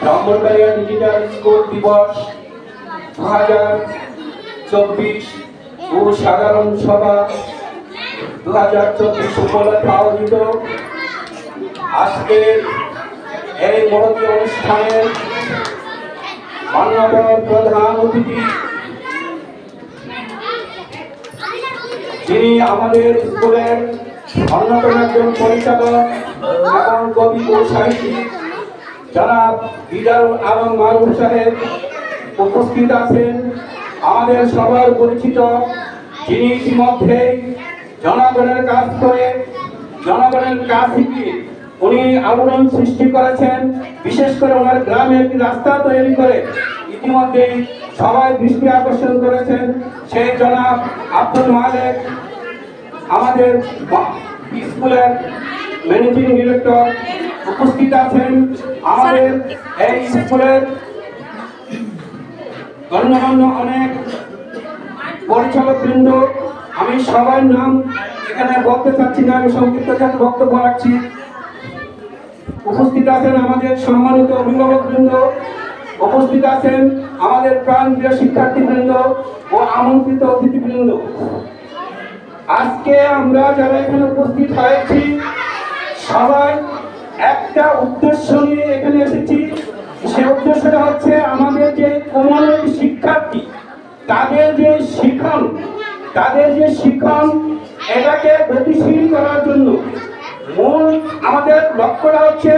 Brahmanbaria digital school দিবস 2024 ও সাধারণ সভা 2024 উপলক্ষে আয়োজিত আজকের এই মহতী অনুষ্ঠানের মাননীয় প্রধান অতিথি, যিনি আমাদের স্কুলের অন্যতম একজন পরিচালক এবং কবি ও সাহিত্যিক জনাব দিদারুল আলম মারুফ সাহেব উপস্থিত আছেন। আমাদের সবার পরিচিত, যিনি ইতিমধ্যে জনগণের কাজ করে জনগণের কাজ শিখিয়ে উনি আলোড়ন সৃষ্টি করেছেন। বিশেষ করে ওনার গ্রামে একটি রাস্তা তৈরি করে ইতিমধ্যে সবাই দৃষ্টি আকর্ষণ করেছেন। সেই জনাব আব্দুল মালেক আমাদের স্কুলের ম্যানেজিং ডিরেক্টর উপস্থিত আছেন। আমাদের এই স্কুলের গণ্যমান্য অনেক পরিচালক বৃন্দ, আমি সবার নাম এখানে বলতে চাচ্ছি না, আমি সংক্ষিপ্ত বক্তব্য রাখছি। উপস্থিত আছেন আমাদের সম্মানিত অভিভাবক বৃন্দ, উপস্থিত আছেন আমাদের প্রাণপ্রিয় শিক্ষার্থীবৃন্দ ও আমন্ত্রিত অতিথিবৃন্দ। আজকে আমরা যারা এখানে উপস্থিত হয়েছি সবাই একটা উদ্দেশ্য নিয়ে এখানে এসেছি। সে উদ্দেশ্যটা হচ্ছে আমাদের যে কোমলের শিক্ষার্থী, তাদের যে শিখন এটাকে গতিশীল করার জন্য মূল আমাদের লক্ষ্যটা হচ্ছে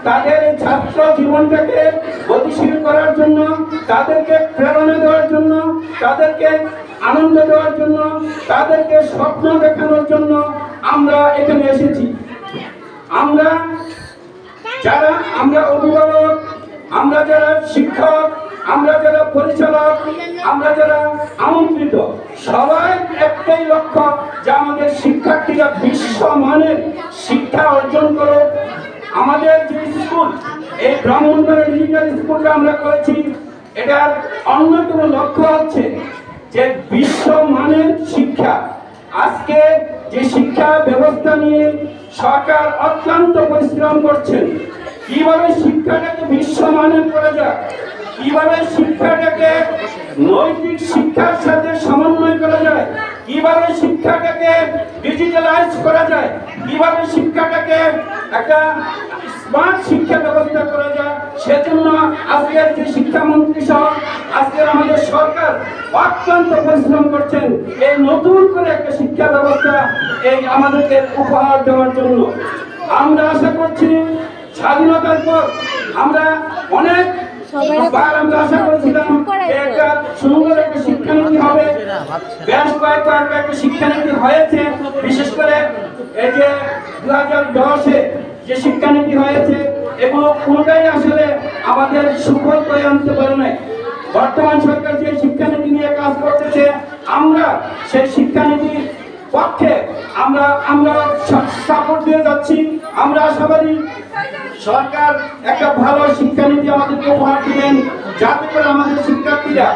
তাদের ছাত্র জীবনটাকে গতিশীল করার জন্য, তাদেরকে প্রেরণা দেওয়ার জন্য, তাদেরকে আনন্দ দেওয়ার জন্য, তাদেরকে স্বপ্ন দেখানোর জন্য আমরা এখানে এসেছি। আমরা অভিভাবক, আমরা যারা শিক্ষক, আমরা যারা পরিচালক, আমরা যারা আমন্ত্রিত, সবাই একটাই লক্ষ্য যে আমাদের শিক্ষার্থীরা বিশ্বমানের শিক্ষা অর্জন করে। আমাদের যে স্কুল, এই ব্রাহ্মণবাড়িয়া ডিজিটাল স্কুলটা আমরা করেছি, এটার অন্যতম লক্ষ্য হচ্ছে যে বিশ্বমানের শিক্ষা। আজকে যে শিক্ষা ব্যবস্থা নিয়ে সরকার অত্যন্ত পরিশ্রম করছেন, কিভাবে শিক্ষাটাকে বিশ্বমানের করা যায়, কিভাবে শিক্ষাটাকে নৈতিক শিক্ষার সাথে সমন্বয় করা যায়, কিভাবে শিক্ষাটাকে ডিজিটালাইজ করা যায়, কিভাবে শিক্ষাটাকে একটা স্মার্ট শিক্ষা ব্যবস্থা করা যায়, সেজন্য আজকের যে শিক্ষামন্ত্রী সহ আজকের আমাদের সরকার অত্যন্ত পরিশ্রম করছেন এই নতুন করে একটা শিক্ষা ব্যবস্থা এই আমাদেরকে উপহার দেওয়ার জন্য। আমরা আশা করছি স্বাধীনতার পর আমরা অনেক আমরা আশা করেছিলাম একটা সুন্দর একটা শিক্ষানীতি হবে, বেশ কয়েকবার একটা শিক্ষানীতি হয়েছে। বিশেষ করে এই যে 2010-এ যে শিক্ষানীতি হয়েছে, এগুলো কোনোটাই আসলে আমাদের সুফল করে আনতে পারে নাই। বর্তমান সরকার যে শিক্ষানীতি নিয়ে কাজ করতেছে, আমরা সেই শিক্ষানীতির পক্ষে আমরা সাপোর্ট দিয়ে যাচ্ছি। আমরা আশাবাদী সরকার একটা ভালো শিক্ষানীতি আমাদেরকে উপহার দিবেন, যাতে করে আমাদের শিক্ষার্থীরা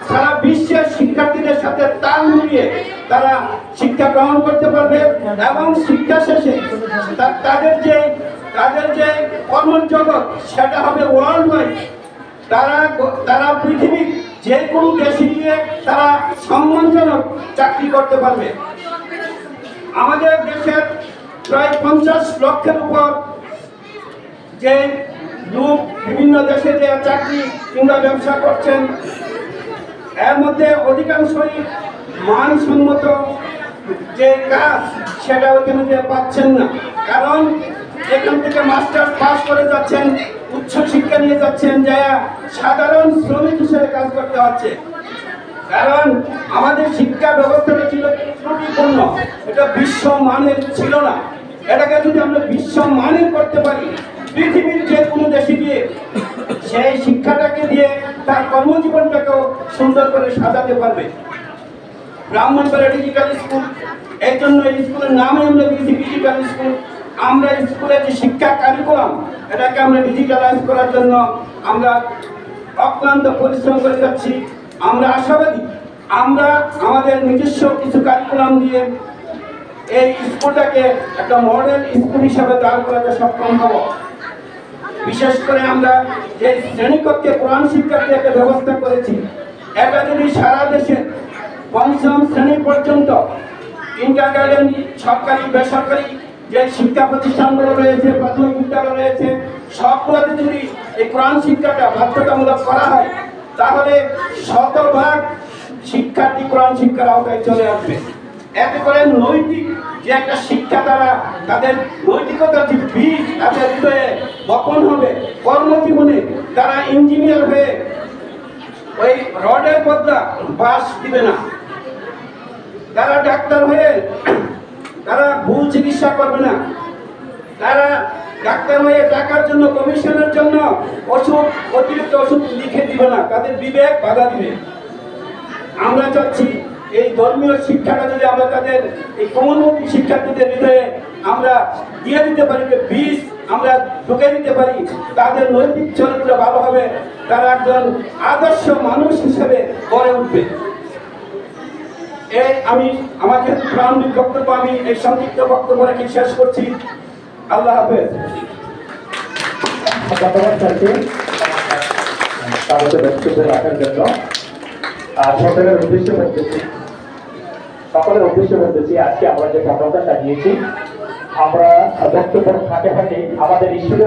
সারা বিশ্বের শিক্ষার্থীদের সাথে তাল মিলিয়ে তারা শিক্ষা গ্রহণ করতে পারবে এবং শিক্ষা শেষে তাদের যে কর্মজগৎ সেটা হবে ওয়ার্ল্ড ওয়াইড। তারা পৃথিবীর যে কোনো দেশে গিয়ে তারা সম্মানজনক চাকরি করতে পারবে। আমাদের দেশের প্রায় 50 লক্ষের উপর যে লোক বিভিন্ন দেশে যে চাকরি কিংবা ব্যবসা করছেন, এর মধ্যে অধিকাংশই মানসম্মত যে কাজ সেটা ওইখানে যে পাচ্ছেন না। কারণ এখান থেকে মাস্টার্স পাস করে যাচ্ছেন, উচ্চ শিক্ষা নিয়ে যাচ্ছেন, যা সাধারণ শ্রমিক হিসেবে কাজ করতে হচ্ছে। কারণ আমাদের শিক্ষা ব্যবস্থাটা ছিল ত্রুটিপূর্ণ, এটা বিশ্বমানের ছিল না। এটাকে যদি আমরা বিশ্বমানের করতে পারি, পৃথিবীর যে কোনো দেশে গিয়ে সেই শিক্ষাটাকে দিয়ে তার কর্মজীবনটাকেও সুন্দর করে সাজাতে পারবে। ব্রাহ্মণবাড়িয়া ডিজিটাল স্কুল, এই জন্য এই স্কুলের নামে আমরা দিয়েছি ডিজিটাল স্কুল। আমরা স্কুলের যে শিক্ষা কারিকুলাম এটাকে আমরা ডিজিটালাইজ করার জন্য আমরা অক্লান্ত পরিশ্রম করে যাচ্ছি। আমরা আশাবাদী আমরা আমাদের নিজস্ব কিছু কারিকুলাম দিয়ে এই স্কুলটাকে একটা মডেল স্কুল হিসাবে দাঁড় করাতে সক্ষম হব। বিশেষ করে আমরা যে শ্রেণীকক্ষে কোরআন শিক্ষার যে একটা ব্যবস্থা করেছি, এটা যদি সারা দেশে পঞ্চম শ্রেণী পর্যন্ত ইন্টারগ্রেড সরকারি বেসরকারি যে শিক্ষা প্রতিষ্ঠানগুলো রয়েছে, প্রাথমিক বিদ্যালয় রয়েছে, সবগুলোতে যদি এই কোরআন শিক্ষাটা বাধ্যতামূলক করা হয়, তাহলে শতভাগ শিক্ষার্থী কোরআন শিক্ষার আওতায় চলে আসবে। এতে করে নৈতিক যে একটা শিক্ষা দ্বারা তাদের নৈতিকতার যে বীজ তাদের হৃদয়ে বপন হবে, কর্মজীবনে তারা ইঞ্জিনিয়ার হয়ে ওই রডের বদলা বাস দিবে না, তারা ডাক্তার হয়ে তারা ভুল চিকিৎসা করবে না, তারা ডাক্তার হয়ে টাকার জন্য কমিশনের জন্য ওষুধ অতিরিক্ত ওষুধ লিখে দিবে না, তাদের বিবেক বাধা দিবে। আমরা চাচ্ছি এই ধর্মীয় শিক্ষাটা যদি আমরা তাদের এই কোমলমতি শিক্ষার্থীদের হৃদয়ে আমরা দিয়ে দিতে পারি, বীজ আমরা ঢুকে দিতে পারি, তাদের নৈতিক চরিত্র ভালো হবে, তারা একজন আদর্শ মানুষ হিসেবে গড়ে উঠবে। এই আমি আমাকে প্রারম্ভিক বক্তব্য আমি এই সংক্ষিপ্ত বক্তব্য রেখে শেষ করছি। আল্লাহ হাফেজ। ধন্যবাদ স্যারকে তাদের বক্তব্য রাখার জন্য। সকলের উদ্দেশ্যে বলতেছি আজকে আমরা যে প্রোগ্রামটা চালিয়েছি, আমরা বক্তব্য ফাঁকে ফাঁকে আমাদের স্টুডেন্ট